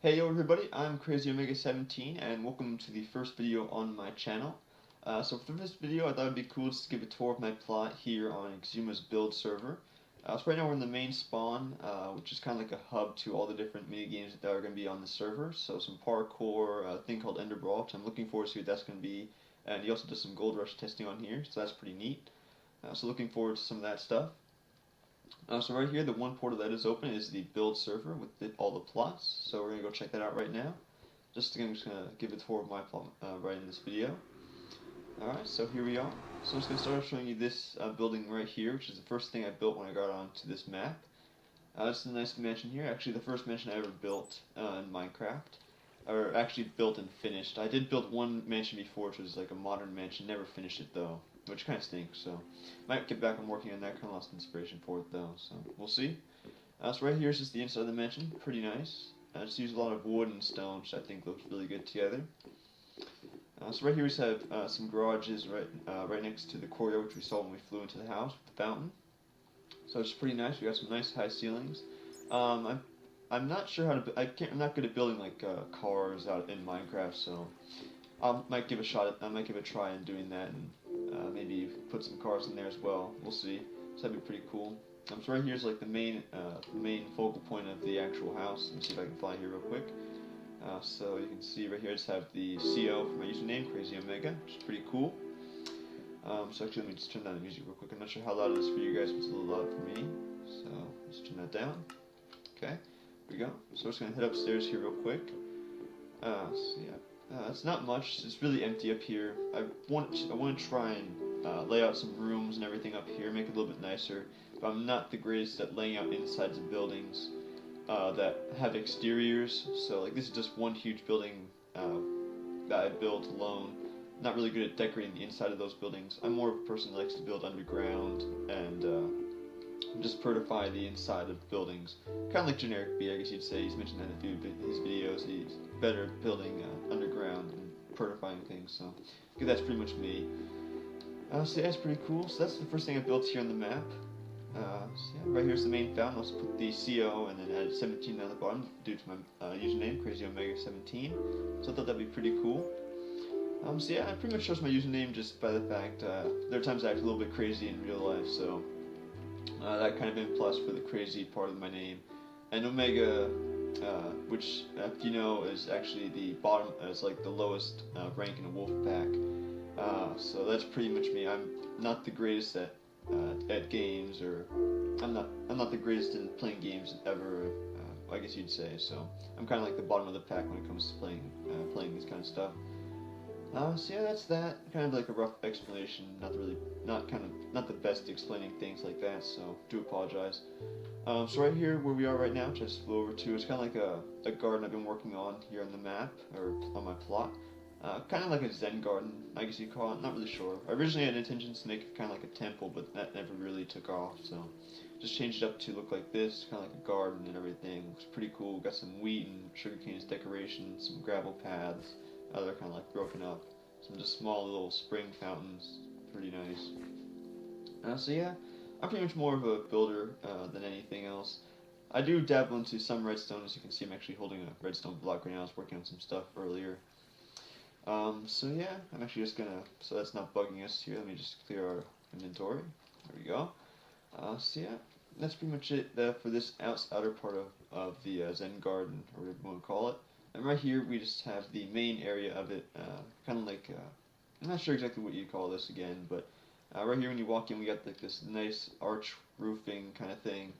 Hey yo everybody, I'm Crazy Omega 17 and welcome to the first video on my channel. So for this video I thought it'd be cool just to give a tour of my plot here on Xisuma's build server. So right now we're in the main spawn, which is kind of like a hub to all the different mini games that are going to be on the server. So some parkour, a thing called Ender Brawl, which I'm looking forward to see what that's going to be. And he also does some Gold Rush testing on here, so that's pretty neat. So looking forward to some of that stuff. So right here, the one portal that is open is the build server with all the plots. So we're going to go check that out right now. I'm just going to give a tour of my plot right in this video. Alright, so here we are. So I'm just going to start showing you this building right here, which is the first thing I built when I got onto this map. This is a nice mansion here. Actually, the first mansion I ever built in Minecraft. Or actually built and finished. I did build one mansion before, which was like a modern mansion. Never finished it though, which kind of stinks. So might get back on working on that. Kind of lost inspiration for it though. So we'll see. So right here is just the inside of the mansion. Pretty nice. Just use a lot of wood and stone, which I think looks really good together. So right here we just have some garages right next to the courtyard, which we saw when we flew into the house with the fountain. So it's pretty nice. We got some nice high ceilings. I'm not sure how to. I'm not good at building like cars out in Minecraft, so I might give a shot. I might give a try in doing that, and maybe put some cars in there as well. We'll see. So that'd be pretty cool. So right here is like the main focal point of the actual house. Let me see if I can fly here real quick. So you can see right here, I just have the CO for my username, Crazy Omega, which is pretty cool. So actually, let me just turn down the music real quick. I'm not sure how loud it is for you guys, but it's a little loud for me. So let's turn that down. Okay. Here we go. So we're just going to head upstairs here real quick. So yeah, it's not much. It's really empty up here. I want to try and lay out some rooms and everything up here, make it a little bit nicer. But I'm not the greatest at laying out insides of buildings that have exteriors. So like this is just one huge building that I built alone. Not really good at decorating the inside of those buildings. I'm more of a person that likes to build underground and just purify the inside of buildings. Kind of like Generic B, I guess you'd say. He's mentioned that in a few of his videos. He's better at building underground and purifying things, so that's pretty much me. So yeah, it's pretty cool. So that's the first thing I built here on the map. So yeah, right here's the main fountain. I'll just put the CO and then add 17 on the bottom due to my username, Crazy Omega 17. So I thought that'd be pretty cool. So yeah, I pretty much chose my username just by the fact there are times I act a little bit crazy in real life, so that kind of been plus for the crazy part of my name. And Omega, which if you know is actually the bottom, is like the lowest rank in a wolf pack. So that's pretty much me. I'm not the greatest at games, or I'm not the greatest in playing games ever. I guess you'd say. So I'm kind of like the bottom of the pack when it comes to playing this kind of stuff. So yeah, that's that. Kind of like a rough explanation. Not the best explaining things like that. So do apologize. So right here, where we are right now, which I just flew over to, it's kind of like a garden I've been working on here on the map or on my plot. Kind of like a Zen garden, I guess you call it. Not really sure. I originally had intentions to make it kind of like a temple, but that never really took off. So just changed it up to look like this, kind of like a garden and everything. Looks pretty cool. Got some wheat and sugarcane as decoration, some gravel paths. They're kind of like broken up. Some just small little spring fountains. Pretty nice. So yeah, I'm pretty much more of a builder than anything else. I do dabble into some redstone. As you can see, I'm actually holding a redstone block right now. I was working on some stuff earlier. So yeah, I'm actually just gonna, so that's not bugging us here. Let me just clear our inventory. There we go. So yeah, that's pretty much it for this outer part of the Zen garden, or whatever you want to call it. And right here, we just have the main area of it, kind of like, I'm not sure exactly what you call this again, but right here when you walk in, we got like this nice arch roofing kind of thing.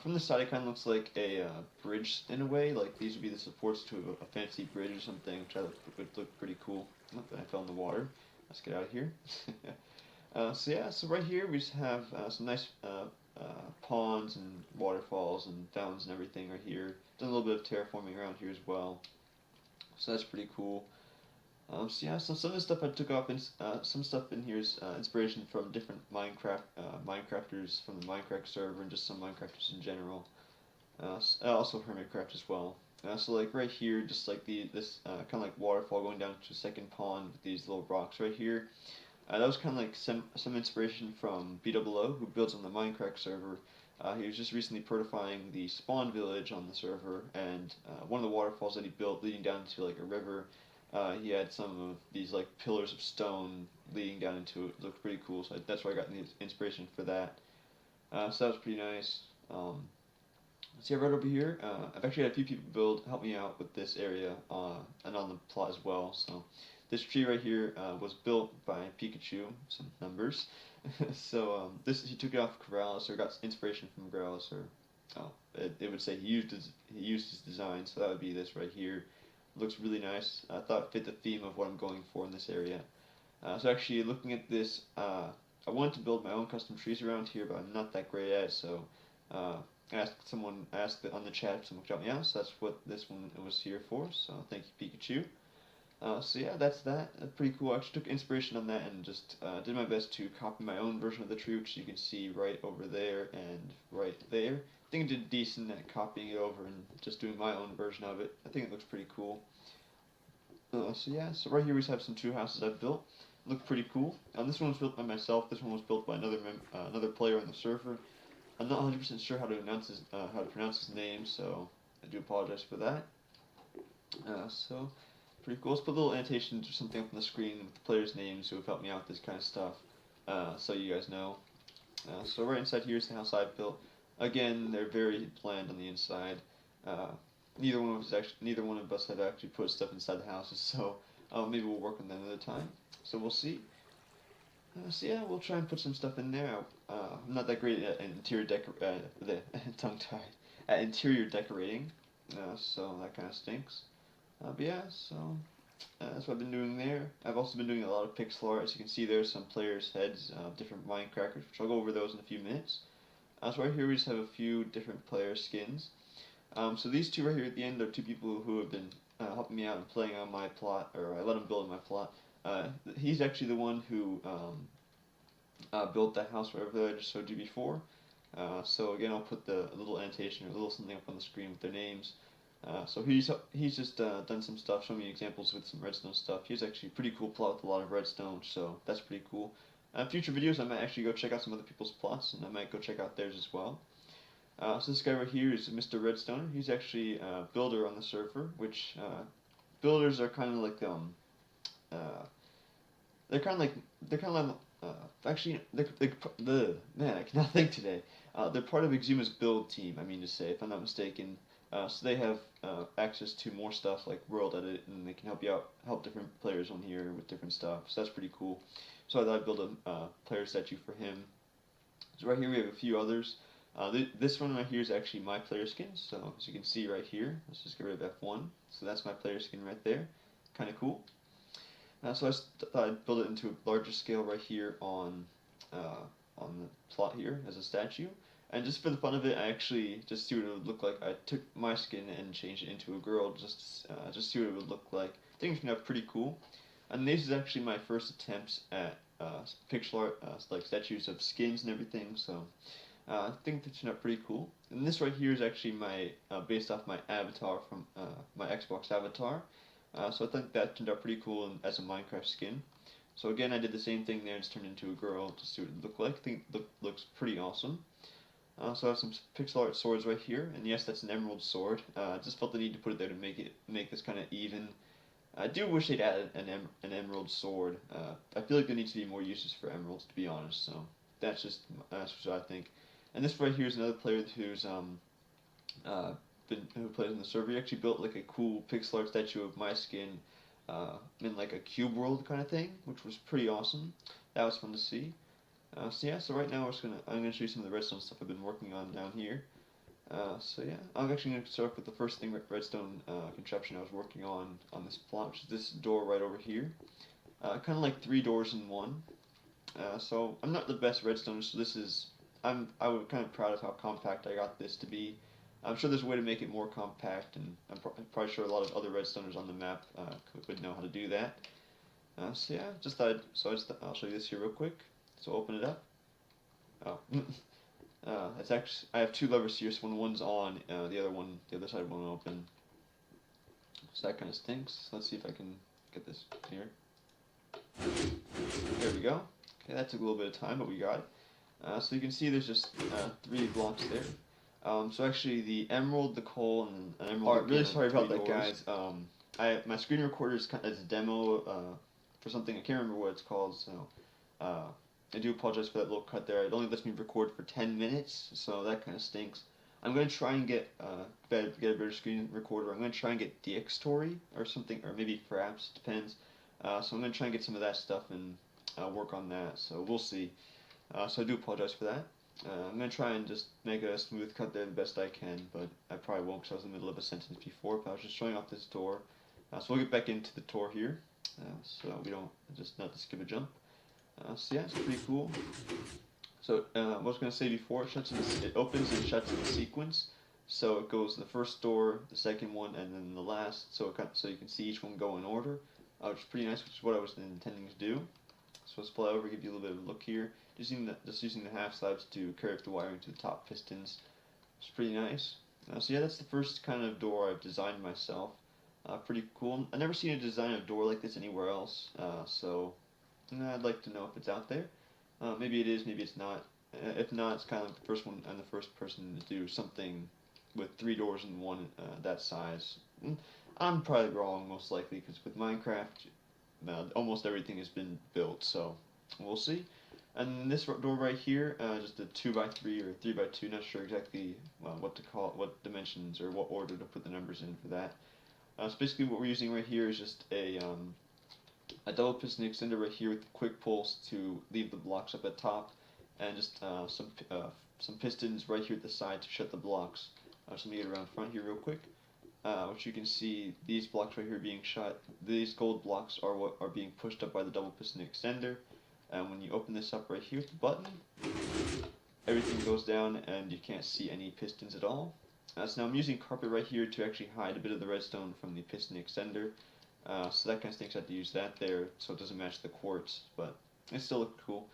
From the side, it kind of looks like a bridge in a way, like these would be the supports to a fancy bridge or something, which would look pretty cool. Oh, I fell in the water. Let's get out of here. So yeah, so right here we just have some nice ponds and waterfalls and fountains and everything right here. Done a little bit of terraforming around here as well, so that's pretty cool. So yeah, so some of the stuff I took off, some stuff in here is inspiration from different Minecrafters from the Minecraft server and just some Minecrafters in general. Also Hermitcraft as well. So like right here, just like this kind of like waterfall going down to a second pond with these little rocks right here. That was kind of like some inspiration from BOO, who builds on the Minecraft server. He was just recently purifying the spawn village on the server, and one of the waterfalls that he built leading down to like a river, he had some of these like pillars of stone leading down into it. It looked pretty cool, so that's where I got the inspiration for that. So that was pretty nice. So yeah, right over here, I've actually had a few people help me out with this area and on the plot as well. So this tree right here was built by Pikachu, some numbers. So this he took it off Corrales or got inspiration from Corrales, or it would say he used his design. So that would be this right here. It looks really nice. I thought it fit the theme of what I'm going for in this area. So actually, looking at this, I wanted to build my own custom trees around here, but I'm not that great at it. So asked on the chat if someone could help me out. So that's what this one was here for. So thank you, Pikachu. So yeah, that's that. Pretty cool. I actually took inspiration on that and just did my best to copy my own version of the tree, which you can see right over there and right there. I think I did decent at copying it over and just doing my own version of it. I think it looks pretty cool. So yeah, so right here we have some two houses I've built. Look pretty cool. This one was built by myself. This one was built by another player on the server. I'm not 100% sure how to pronounce his name, so I do apologize for that. So pretty cool. Let's put a little annotation or something up on the screen with the players' names who have helped me out with this kind of stuff, so you guys know. So right inside here is the house I've built. Again, they're very bland on the inside. Neither one of us have actually put stuff inside the houses, so maybe we'll work on that another time. So we'll see. So yeah, we'll try and put some stuff in there. I'm not that great at interior decorating, so that kind of stinks. But yeah, so that's what I've been doing there. I've also been doing a lot of pixel art. As you can see, there's some players' heads of different Minecrafters, which I'll go over those in a few minutes. So right here we just have a few different player skins. So these two right here at the end are two people who have been helping me out and playing on my plot, or I let them build my plot. He's actually the one who built that house right over there I just showed you before. So again, I'll put a little annotation or a little something up on the screen with their names. So he's just done some stuff, showing me examples with some redstone stuff. He's actually a pretty cool plot with a lot of redstone, so that's pretty cool. Future videos, I might actually go check out some other people's plots, and I might go check out theirs as well. So this guy right here is Mr. Redstoner. He's actually a builder on the server, which builders are kind of like actually man, I cannot think today. They're part of Xisuma's build team, I mean to say, if I'm not mistaken. So they have access to more stuff like World Edit, and they can help different players on here with different stuff. So that's pretty cool. So I thought I'd build a player statue for him. So right here we have a few others. This one right here is actually my player skin. So as you can see right here, let's just get rid of F1. So that's my player skin right there. Kind of cool. So I thought I'd build it into a larger scale right here on the plot here as a statue. And just for the fun of it, I actually just see what it would look like. I took my skin and changed it into a girl just see what it would look like. I think it's gonna be pretty cool. And this is actually my first attempts at pixel art, like statues of skins and everything. So I think that turned out pretty cool. And this right here is actually based off my avatar from my Xbox avatar. So I think that turned out pretty cool as a Minecraft skin. So again, I did the same thing there, just turned into a girl to see what it looked like. I think it looks pretty awesome. So I have some pixel art swords right here, and yes, that's an emerald sword. I just felt the need to put it there to make this kind of even. I do wish they'd added an emerald sword. I feel like there needs to be more uses for emeralds, to be honest. So that's what I think. And this right here is another player who's who plays in the server. He actually built like a cool pixel art statue of my skin in like a cube world kind of thing, which was pretty awesome. That was fun to see. So yeah, so right now I'm gonna show you some of the redstone stuff I've been working on down here. So yeah, I'm actually gonna start with the first thing redstone contraption I was working on this plot, which is this door right over here. Kind of like 3 doors in one. So I'm not the best redstoner, so I was kind of proud of how compact I got this to be. I'm sure there's a way to make it more compact, and I'm probably sure a lot of other redstoners on the map would know how to do that. So yeah, I'll show you this here real quick. So open it up. Oh, it's actually I have 2 levers here. So when one's on, the other side won't open. So that kind of stinks. Let's see if I can get this here. There we go. Okay, that took a little bit of time, but we got it. So you can see there's just 3 blocks there. So actually the emerald, the coal, and an emerald. Alright, really sorry about that, guys. My screen recorder is a demo for something, I can't remember what it's called, so I do apologize for that little cut there. It only lets me record for 10 minutes, so that kind of stinks. I'm going to try and get a better screen recorder. I'm going to try and get DxTory or something, or maybe Fraps, depends. So I'm going to try and get some of that stuff and work on that, so we'll see. So I do apologize for that. I'm going to try and just make a smooth cut there the best I can, but I probably won't because I was in the middle of a sentence before, but I was just showing off this door. So we'll get back into the tour here, so we don't just not to skip a jump. So yeah, it's pretty cool. So what I was going to say before, it opens and shuts in sequence. So it goes the first door, the second one, and then the last. So you can see each one go in order, which is pretty nice, which is what I was intending to do. So let's fly over, give you a little bit of a look here. Just using the half slabs to carry up the wiring to the top pistons. It's pretty nice. So yeah, that's the first kind of door I've designed myself. Pretty cool. I've never seen a design of a door like this anywhere else. So I'd like to know if it's out there. Maybe it is, maybe it's not. If not, it's kind of like the first one. I'm the first person to do something with 3 doors in one that size. I'm probably wrong, most likely, because with Minecraft, almost everything has been built. So we'll see. And this door right here, just a 2x3 or 3x2. Not sure exactly what to call it, what dimensions or what order to put the numbers in for that. So basically, what we're using right here is just a double piston extender right here with quick pulls to leave the blocks up at top, and just some pistons right here at the side to shut the blocks. So let me get around front here real quick. Which you can see these blocks right here being shut. These gold blocks are what are being pushed up by the double piston extender. And when you open this up right here with the button, everything goes down and you can't see any pistons at all. So now I'm using carpet right here to actually hide a bit of the redstone from the piston extender. So that kind of stinks. I have to use that there so it doesn't match the quartz, but it still looks cool.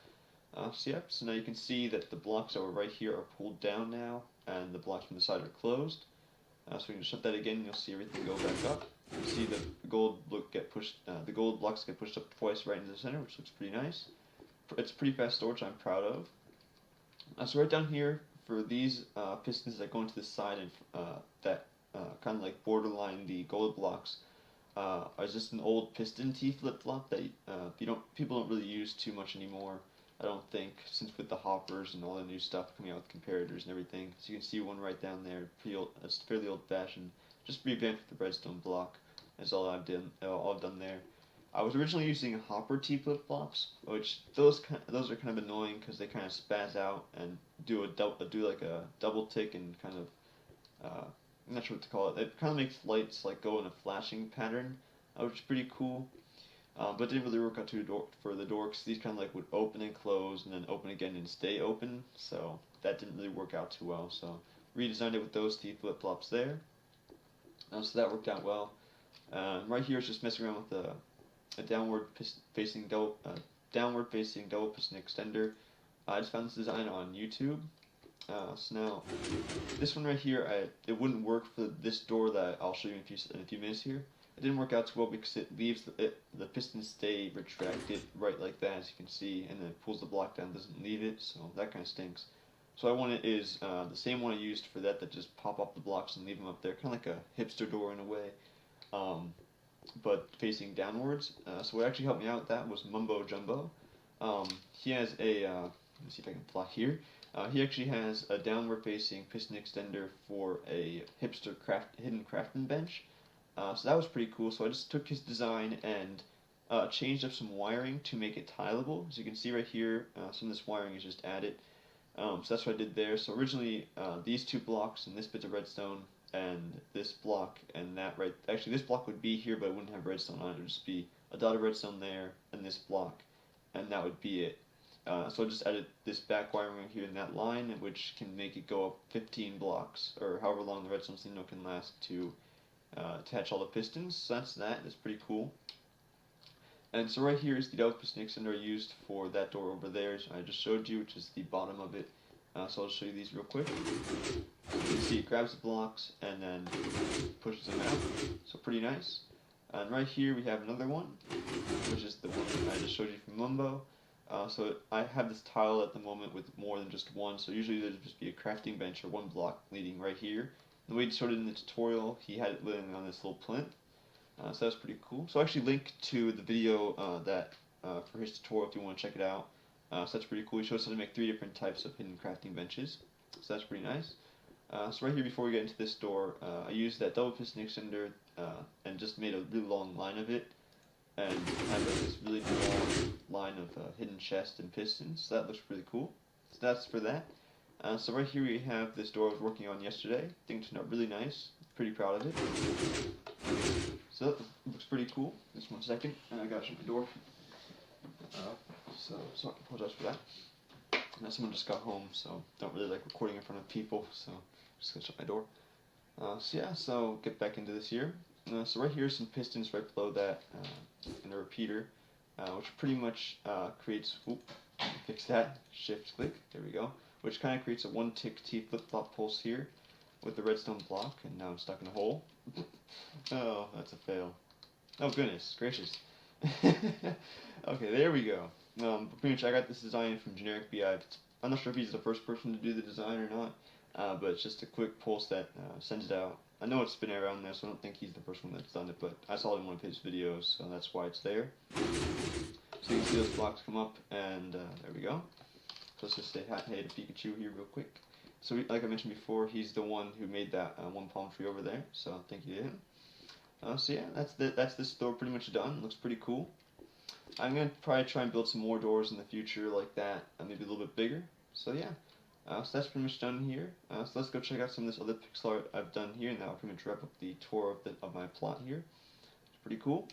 So yeah, so now you can see that the blocks that were right here are pulled down now, and the blocks from the side are closed. So we can shut that again, and you'll see everything go back up. You see the gold the gold blocks get pushed up twice right into the center, which looks pretty nice. It's pretty fast storage, I'm proud of. So right down here, for these pistons that go into the side and that kind of like borderline the gold blocks, is just an old piston T flip-flop that people don't really use too much anymore, I don't think, since with the hoppers and all the new stuff coming out with comparators and everything. So you can see one right down there, it's fairly old-fashioned, just revamped with the redstone block. That's all I've done there. I was originally using hopper T flip-flops, which those are kind of annoying because they kind of spaz out and do like a double tick and kind of I'm not sure what to call it. It kind of makes lights like go in a flashing pattern, which is pretty cool. But it didn't really work out for the door because these kind of like would open and close and then open again and stay open. So that didn't really work out too well. So redesigned it with those T flip-flops there. So that worked out well. Right here is just messing around with a downward facing double piston extender. I just found this design on YouTube. So now this one right here, it wouldn't work for this door that I'll show you in a few minutes here. It didn't work out too well because it leaves the pistons stay retracted right like that, as you can see, and then it pulls the block down, doesn't leave it, so that kind of stinks. So I want it is the same one I used for that just pop up the blocks and leave them up there, kind of like a hipster door in a way, but facing downwards. So what actually helped me out with that was Mumbo Jumbo. He has a, let me see if I can fly here. He actually has a downward facing piston extender for a hipster hidden crafting bench. So that was pretty cool. So I just took his design and changed up some wiring to make it tileable. As you can see right here, some of this wiring is just added. So that's what I did there. So originally, these 2 blocks and this bit of redstone and this block and that actually this block would be here, but it wouldn't have redstone on it. It would just be a dot of redstone there and this block, and that would be it. So I just added this back wiring here in that line, which can make it go up 15 blocks, or however long the redstone signal can last to attach all the pistons. So that's pretty cool. And so right here is the double piston extender I used for that door over there, so I just showed you, which is the bottom of it. So I'll show you these real quick. You can see it grabs the blocks and then pushes them out, so pretty nice. And right here we have another one, which is the one I just showed you from Mumbo. So I have this tile at the moment with more than just one, so usually there'd just be a crafting bench or one block leading right here. The way he showed it in the tutorial, he had it laying on this little plinth, so that's pretty cool. So I actually link to the video for his tutorial if you want to check it out. So that's pretty cool. He shows how to make 3 different types of hidden crafting benches, so that's pretty nice. So right here, before we get into this door, I used that double piston extender and just made a really long line of it, and have this really long line of hidden chest and pistons. So that looks really cool. So that's for that. So right here we have this door I was working on yesterday. I think it turned out really nice. Pretty proud of it. So that looks pretty cool. Just 1 second, and I gotta shut my door. So I apologize for that. Now someone just got home, so don't really like recording in front of people, so just gonna shut my door. So yeah, so get back into this here. So right here, some pistons right below that, and a repeater, which pretty much creates. Oop, fix that. Shift click. There we go. Which kind of creates a 1-tick T flip-flop pulse here, with the redstone block, and now I'm stuck in a hole. Oh, that's a fail. Oh goodness gracious. Okay, there we go. Pretty much I got this design from Generic BI. I'm not sure if he's the first person to do the design or not, but it's just a quick pulse that sends it out. I know it's been around there, so I don't think he's the first one that's done it, but I saw it in one of his videos, so that's why it's there. So you can see those blocks come up, and there we go. So let's just say hey to Pikachu here real quick. So like I mentioned before, he's the one who made that one palm tree over there, so thank you to him. So yeah, that's this door pretty much done. Looks pretty cool. I'm going to probably try and build some more doors in the future like that, maybe a little bit bigger. So yeah, so that's pretty much done here. So let's go check out some of this other pixel art I've done here, and that'll pretty much wrap up the tour of my plot here. It's pretty cool.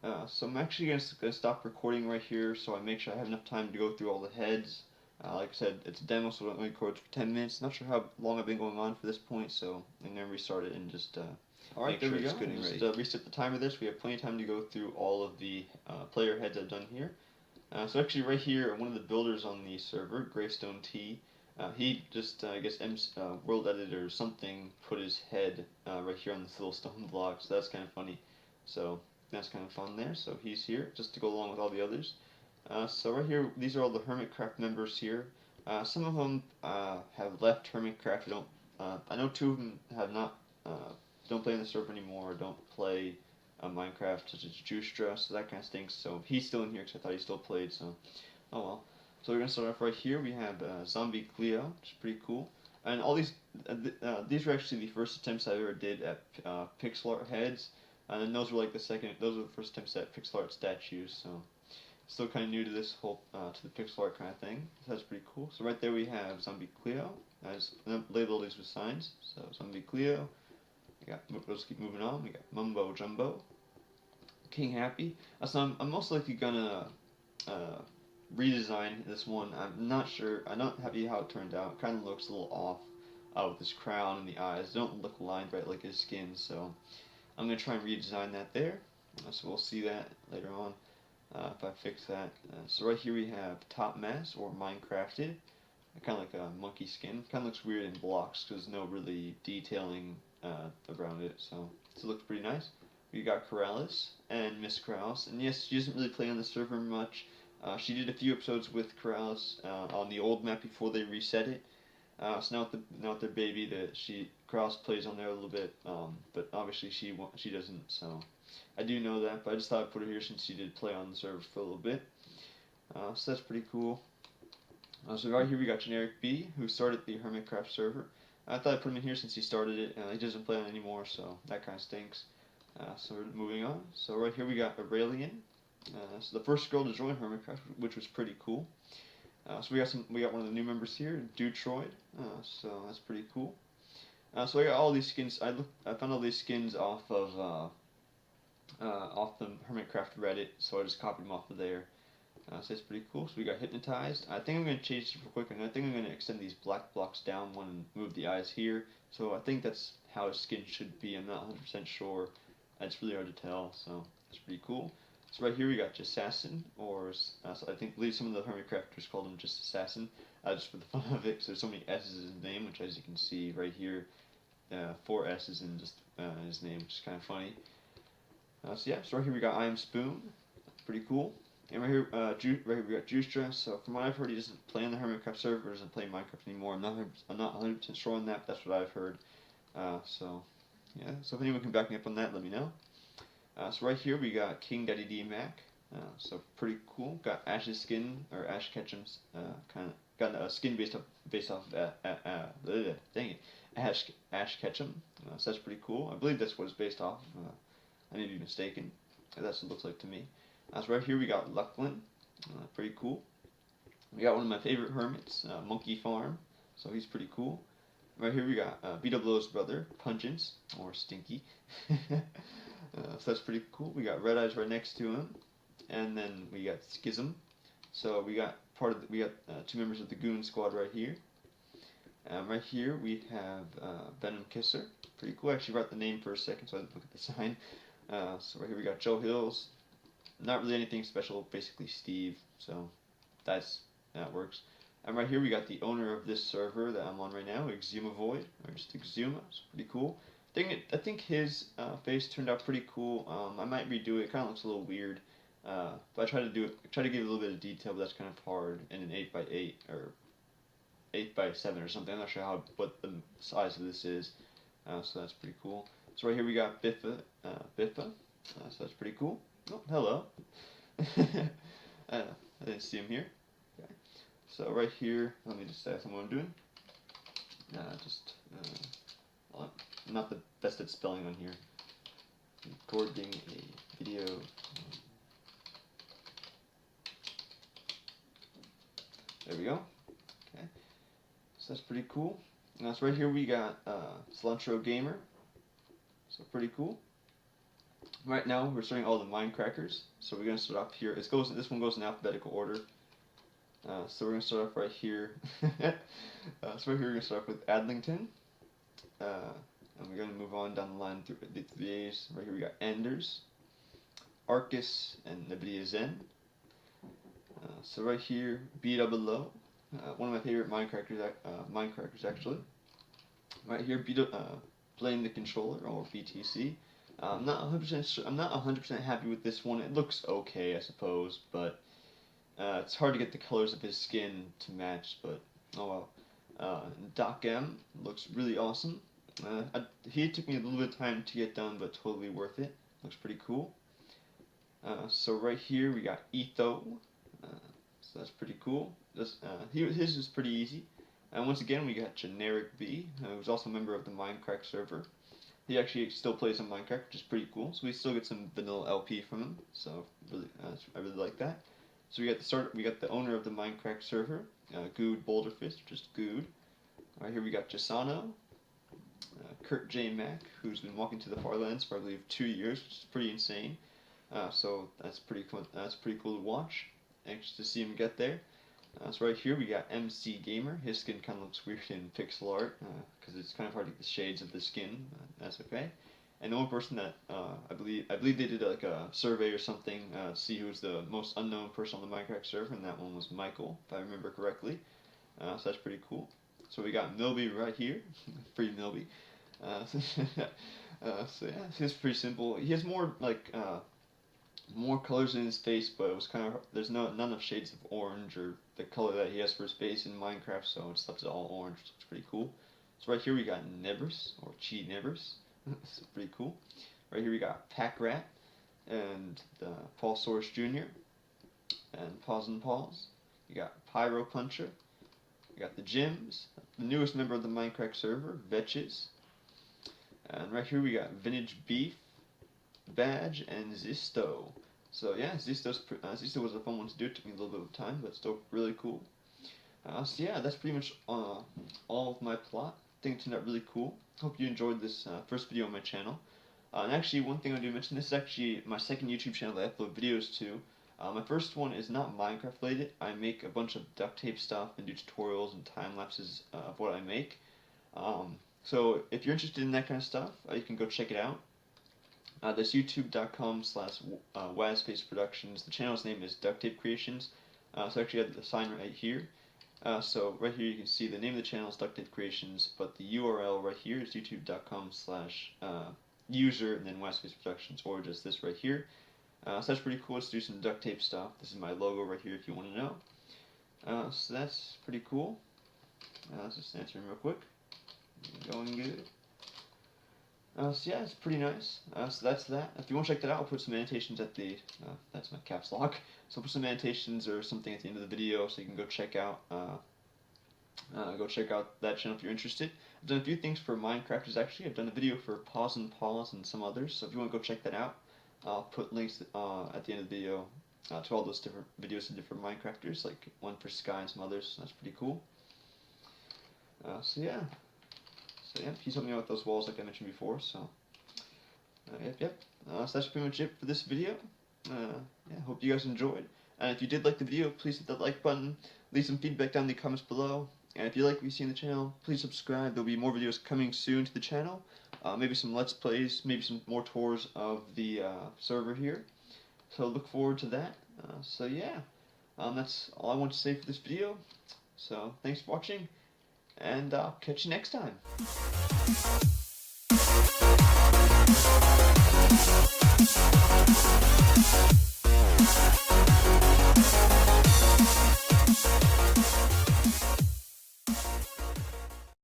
So I'm actually going to stop recording right here, so I make sure I have enough time to go through all the heads. Like I said, it's a demo, so I only record for 10 minutes. Not sure how long I've been going on for this point, so I'm going to restart it and just alright, there we go. Just reset the timer there, so we have plenty of time to go through all of the player heads I've done here. So actually right here, one of the builders on the server, Greystone T, he just, I guess, World Editor or something, put his head right here on this little stone block, so that's kind of funny. So that's kind of fun there. So he's here, just to go along with all the others. So right here, these are all the Hermitcraft members here. Some of them have left Hermitcraft. I know 2 of them have not, don't play on the server anymore, or don't play Minecraft, such as Justra, so that kind of stinks. So he's still in here because I thought he still played, so oh well. So we're going to start off right here. We have Zombie Cleo, which is pretty cool. And all these are actually the first attempts I ever did at pixel art heads. And then those were like those were the first attempts at pixel art statues, so still kind of new to this whole, to the pixel art kind of thing. So that's pretty cool. So right there we have Zombie Cleo. I just labeled these with signs. So Zombie Cleo. Let's keep moving on. We got Mumbo Jumbo. King Happy. So I'm most likely gonna redesign this one. I'm not sure. I'm not happy how it turned out. It kind of looks a little off with his crown and the eyes. They don't look lined right like his skin, so I'm going to try and redesign that there. So we'll see that later on if I fix that. So right here we have Top Mass, or Minecrafted. Kind of like a monkey skin. Kind of looks weird in blocks because there's no really detailing around it. So it looks pretty nice. We got Corrales and Miss Corrales. And yes, she doesn't really play on the server much. She did a few episodes with Corrales on the old map before they reset it. So now with their baby, Corrales plays on there a little bit, but obviously she doesn't. So I do know that, but I just thought I'd put her here since she did play on the server for a little bit. So that's pretty cool. So right here we got Generic B, who started the Hermitcraft server. I thought I'd put him in here since he started it. He doesn't play on it anymore, so that kind of stinks. So we're moving on. So right here we got Aurelian. So the first girl to join Hermitcraft, which was pretty cool. So we got one of the new members here, Dutroid. So that's pretty cool. So I got all these skins. I found all these skins off of the Hermitcraft Reddit, so I just copied them off of there. So it's pretty cool. So we got Hypnotized. I think I'm going to change this real quick, and I think I'm going to extend these black blocks down one and move the eyes here. So I think that's how a skin should be. I'm not 100% sure. It's really hard to tell, so it's pretty cool. So right here we got Assassin, or so I believe some of the Hermitcrafters called him just Assassin, just for the fun of it, because there's so many S's in his name, which as you can see right here, 4 S's in just his name, which is kind of funny. So yeah, so right here we got I Am Spoon, pretty cool. And right here, right here we got Juice Dress. So from what I've heard, he doesn't play on the Hermitcraft server, doesn't play Minecraft anymore. I'm not 100% sure on that, but that's what I've heard. So yeah. So if anyone can back me up on that, let me know. So right here we got King Daddy D Mac. So pretty cool. Got Ash's skin or Ash Ketchum's kind of got a skin based off dang it, Ash Ketchum. So that's pretty cool. I believe that's what it's based off. I may be mistaken. That's what it looks like to me. So right here we got Lucklin. Pretty cool. We got one of my favorite hermits, Monkey Farm. So he's pretty cool. Right here we got Beetleblow's brother, Pungence, or Stinky. So that's pretty cool. We got Red Eyes right next to him, and then we got Schism. So we got two members of the Goon Squad right here. Right here we have Venom Kisser. Pretty cool. I actually wrote the name for a second, so I didn't look at the sign. So right here we got Joe Hills. Not really anything special, basically Steve. So that works. And right here we got the owner of this server that I'm on right now, Xisuma Void, or just Xisuma. It's pretty cool. I think his face turned out pretty cool. I might redo it. It kind of looks a little weird, but I try to give it a little bit of detail, but that's kind of hard in an 8x8 or 8x7 or something. I'm not sure what the size of this is, so that's pretty cool. So right here we got Biffa, so that's pretty cool. Oh, hello. I didn't see him here. Okay. So right here, let me just say what I'm doing. I'm not the best at spelling on here. Recording a video. There we go. Okay. So that's pretty cool. Now, so right here we got Cilantro Gamer. So pretty cool. Right now we're starting all the Minecrackers. So we're gonna start off here. This one goes in alphabetical order. So we're gonna start off right here. So right here we're gonna start off with Adlington. And we're going to move on down the line through the A's. Right here we got Enders, Arcus, and Nvidia Zen. So right here, BWO, one of my favorite Minecrackers actually. Right here, Blame the Controller, or BTC. I'm not 100% happy with this one. It looks okay, I suppose, but it's hard to get the colors of his skin to match. But oh well. Doc M looks really awesome. He took me a little bit of time to get done, but totally worth it. Looks pretty cool. So right here we got Etho. So that's pretty cool. His is pretty easy. And once again we got Generic B, who's also a member of the Minecraft server. He actually still plays on Minecraft, which is pretty cool. So we still get some vanilla LP from him. So really, I really like that. So we got the owner of the Minecraft server, Good Boulderfist, just Good. Right here we got Gisano. Kurt J. Mack, who's been walking to the far lands for I believe 2 years, which is pretty insane. So that's pretty cool. That's pretty cool to watch. Anxious to see him get there. So right here we got MC Gamer. His skin kind of looks weird in pixel art because it's kind of hard to get the shades of the skin. That's okay. And the one person that I believe they did like a survey or something to see who was the most unknown person on the Minecraft server, and that one was Michael, if I remember correctly. So that's pretty cool. So we got Milby right here, free Milby. So yeah, it's pretty simple. He has more more colors in his face, but it was kind of there's none of shades of orange or the color that he has for his face in Minecraft, so it's left it all orange. So it's pretty cool. So right here we got Nebbers or Chi Nebbers. It's pretty cool. Right here we got Pack Rat and Paul Source Jr. and Paws and Paws. You got Pyro Puncher. You got the Gyms, the newest member of the Minecraft server, Vetches. And right here we got Vintage Beef, Badge, and Zisto. So yeah, Zisto was a fun one to do. It took me a little bit of time, but still really cool. So yeah, that's pretty much all of my plot. I think it turned out really cool. Hope you enjoyed this first video on my channel. And actually, one thing I do mention, this is actually my second YouTube channel that I upload videos to. My first one is not Minecraft related. I make a bunch of duct tape stuff and do tutorials and time lapses of what I make. So if you're interested in that kind of stuff, you can go check it out. That's youtube.com/WazFaceProductions. The channel's name is Duct Tape Creations. So actually I have the sign right here. So right here you can see the name of the channel is Duct Tape Creations, but the URL right here is youtube.com/user and then WazFaceProductions, or just this right here. So that's pretty cool. Let's do some duct tape stuff. This is my logo right here if you want to know. So that's pretty cool. Let's just answer him real quick. Going good. So yeah, it's pretty nice. So that's that. If you want to check that out, I'll put some annotations at the, that's my caps lock. So I'll put some annotations or something at the end of the video so you can go check out that channel if you're interested. I've done a few things for Minecrafters actually. I've done a video for Paws and Paws and some others. So if you want to go check that out, I'll put links at the end of the video to all those different videos of different Minecrafters, like one for Sky and some others. So that's pretty cool. So yeah. So yeah, he's helping me out with those walls like I mentioned before, so yep. So that's pretty much it for this video. Yeah, hope you guys enjoyed. And if you did like the video, please hit that like button, leave some feedback down in the comments below. And if you like what you see on the channel, please subscribe. There'll be more videos coming soon to the channel. Maybe some Let's Plays, maybe some more tours of the server here. So look forward to that. So yeah, that's all I want to say for this video. So thanks for watching, and I'll catch you next time.